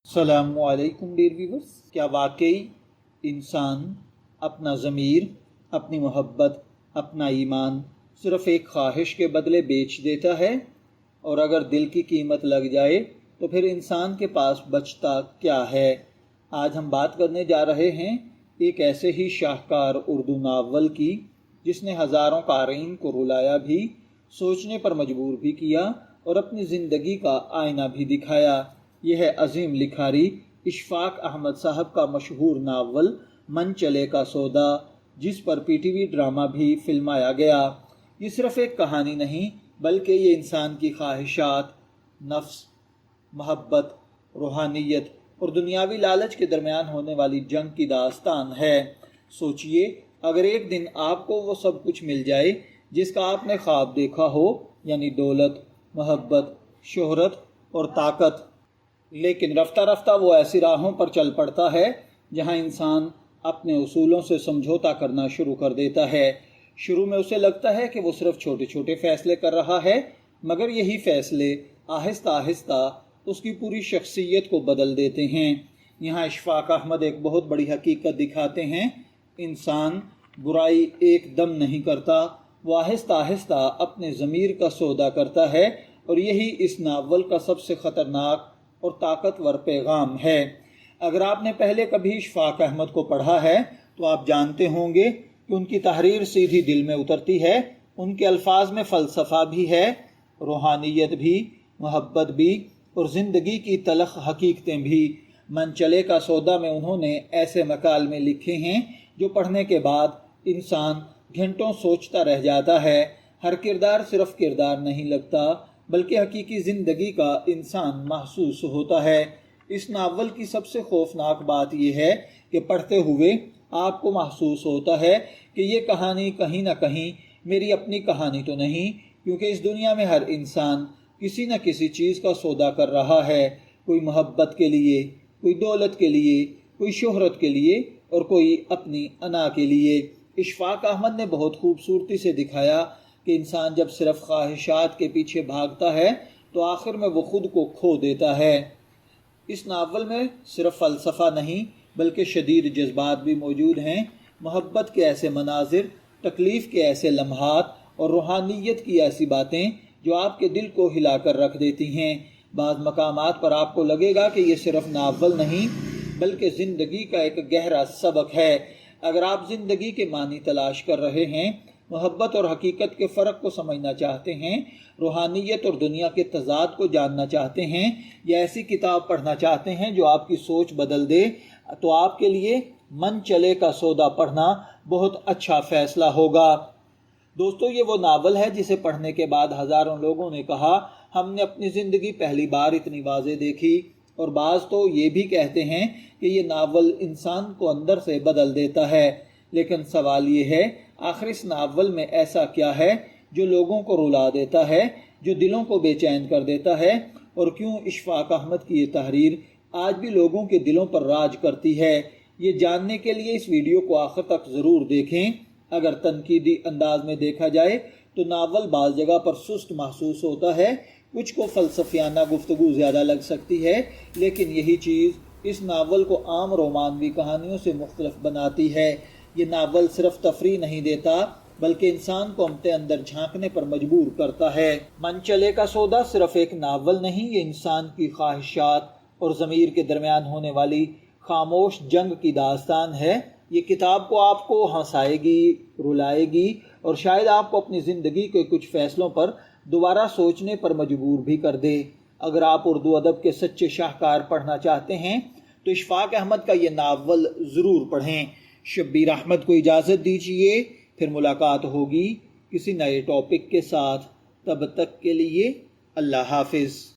السلام علیکم dear viewers, کیا واقعی انسان اپنا ضمیر، اپنی محبت، اپنا ایمان صرف ایک خواہش کے بدلے بیچ دیتا ہے؟ اور اگر دل کی قیمت لگ جائے تو پھر انسان کے پاس بچتا کیا ہے؟ آج ہم بات کرنے جا رہے ہیں ایک ایسے ہی شاہکار اردو ناول کی جس نے ہزاروں قارئین کو رلایا بھی، سوچنے پر مجبور بھی کیا اور اپنی زندگی کا آئینہ بھی دکھایا۔ یہ ہے عظیم لکھاری اشفاق احمد صاحب کا مشہور ناول من چلے کا سودا، جس پر پی ٹی وی ڈرامہ بھی فلمایا گیا۔ یہ صرف ایک کہانی نہیں بلکہ یہ انسان کی خواہشات، نفس، محبت، روحانیت اور دنیاوی لالچ کے درمیان ہونے والی جنگ کی داستان ہے۔ سوچئے، اگر ایک دن آپ کو وہ سب کچھ مل جائے جس کا آپ نے خواب دیکھا ہو، یعنی دولت، محبت، شہرت اور طاقت، لیکن رفتہ رفتہ وہ ایسی راہوں پر چل پڑتا ہے جہاں انسان اپنے اصولوں سے سمجھوتا کرنا شروع کر دیتا ہے۔ شروع میں اسے لگتا ہے کہ وہ صرف چھوٹے چھوٹے فیصلے کر رہا ہے، مگر یہی فیصلے آہستہ آہستہ اس کی پوری شخصیت کو بدل دیتے ہیں۔ یہاں اشفاق احمد ایک بہت بڑی حقیقت دکھاتے ہیں۔ انسان برائی ایک دم نہیں کرتا، وہ آہستہ آہستہ اپنے ضمیر کا سودا کرتا ہے، اور یہی اس ناول کا سب سے خطرناک اور طاقتور پیغام ہے۔ اگر آپ نے پہلے کبھی اشفاق احمد کو پڑھا ہے تو آپ جانتے ہوں گے کہ ان کی تحریر سیدھی دل میں اترتی ہے۔ ان کے الفاظ میں فلسفہ بھی ہے، روحانیت بھی، محبت بھی اور زندگی کی تلخ حقیقتیں بھی۔ من چلے کا سودا میں انہوں نے ایسے مکالمے لکھے ہیں جو پڑھنے کے بعد انسان گھنٹوں سوچتا رہ جاتا ہے۔ ہر کردار صرف کردار نہیں لگتا بلکہ حقیقی زندگی کا انسان محسوس ہوتا ہے۔ اس ناول کی سب سے خوفناک بات یہ ہے کہ پڑھتے ہوئے آپ کو محسوس ہوتا ہے کہ یہ کہانی کہیں نہ کہیں میری اپنی کہانی تو نہیں، کیونکہ اس دنیا میں ہر انسان کسی نہ کسی چیز کا سودا کر رہا ہے، کوئی محبت کے لیے، کوئی دولت کے لیے، کوئی شہرت کے لیے اور کوئی اپنی انا کے لیے۔ اشفاق احمد نے بہت خوبصورتی سے دکھایا کہ انسان جب صرف خواہشات کے پیچھے بھاگتا ہے تو آخر میں وہ خود کو کھو دیتا ہے۔ اس ناول میں صرف فلسفہ نہیں بلکہ شدید جذبات بھی موجود ہیں۔ محبت کے ایسے مناظر، تکلیف کے ایسے لمحات اور روحانیت کی ایسی باتیں جو آپ کے دل کو ہلا کر رکھ دیتی ہیں۔ بعض مقامات پر آپ کو لگے گا کہ یہ صرف ناول نہیں بلکہ زندگی کا ایک گہرا سبق ہے۔ اگر آپ زندگی کے معنی تلاش کر رہے ہیں، محبت اور حقیقت کے فرق کو سمجھنا چاہتے ہیں، روحانیت اور دنیا کے تضاد کو جاننا چاہتے ہیں، یا ایسی کتاب پڑھنا چاہتے ہیں جو آپ کی سوچ بدل دے، تو آپ کے لیے من چلے کا سودا پڑھنا بہت اچھا فیصلہ ہوگا۔ دوستو، یہ وہ ناول ہے جسے پڑھنے کے بعد ہزاروں لوگوں نے کہا ہم نے اپنی زندگی پہلی بار اتنی واضح دیکھی، اور بعض تو یہ بھی کہتے ہیں کہ یہ ناول انسان کو اندر سے بدل دیتا ہے۔ لیکن سوال یہ ہے، آخر اس ناول میں ایسا کیا ہے جو لوگوں کو رلا دیتا ہے، جو دلوں کو بے چین کر دیتا ہے، اور کیوں اشفاق احمد کی یہ تحریر آج بھی لوگوں کے دلوں پر راج کرتی ہے؟ یہ جاننے کے لیے اس ویڈیو کو آخر تک ضرور دیکھیں۔ اگر تنقیدی انداز میں دیکھا جائے تو ناول بعض جگہ پر سست محسوس ہوتا ہے، کچھ کو فلسفیانہ گفتگو زیادہ لگ سکتی ہے، لیکن یہی چیز اس ناول کو عام رومانوی کہانیوں سے مختلف بناتی ہے۔ یہ ناول صرف تفریح نہیں دیتا بلکہ انسان کو اپنے اندر جھانکنے پر مجبور کرتا ہے۔ من چلے کا سودا صرف ایک ناول نہیں، یہ انسان کی خواہشات اور ضمیر کے درمیان ہونے والی خاموش جنگ کی داستان ہے۔ یہ کتاب کو آپ کو ہنسائے گی، رلائے گی اور شاید آپ کو اپنی زندگی کے کچھ فیصلوں پر دوبارہ سوچنے پر مجبور بھی کر دے۔ اگر آپ اردو ادب کے سچے شاہکار پڑھنا چاہتے ہیں تو اشفاق احمد کا یہ ناول ضرور پڑھیں۔ شبیر احمد کو اجازت دیجیے، پھر ملاقات ہوگی کسی نئے ٹاپک کے ساتھ۔ تب تک کے لیے اللہ حافظ۔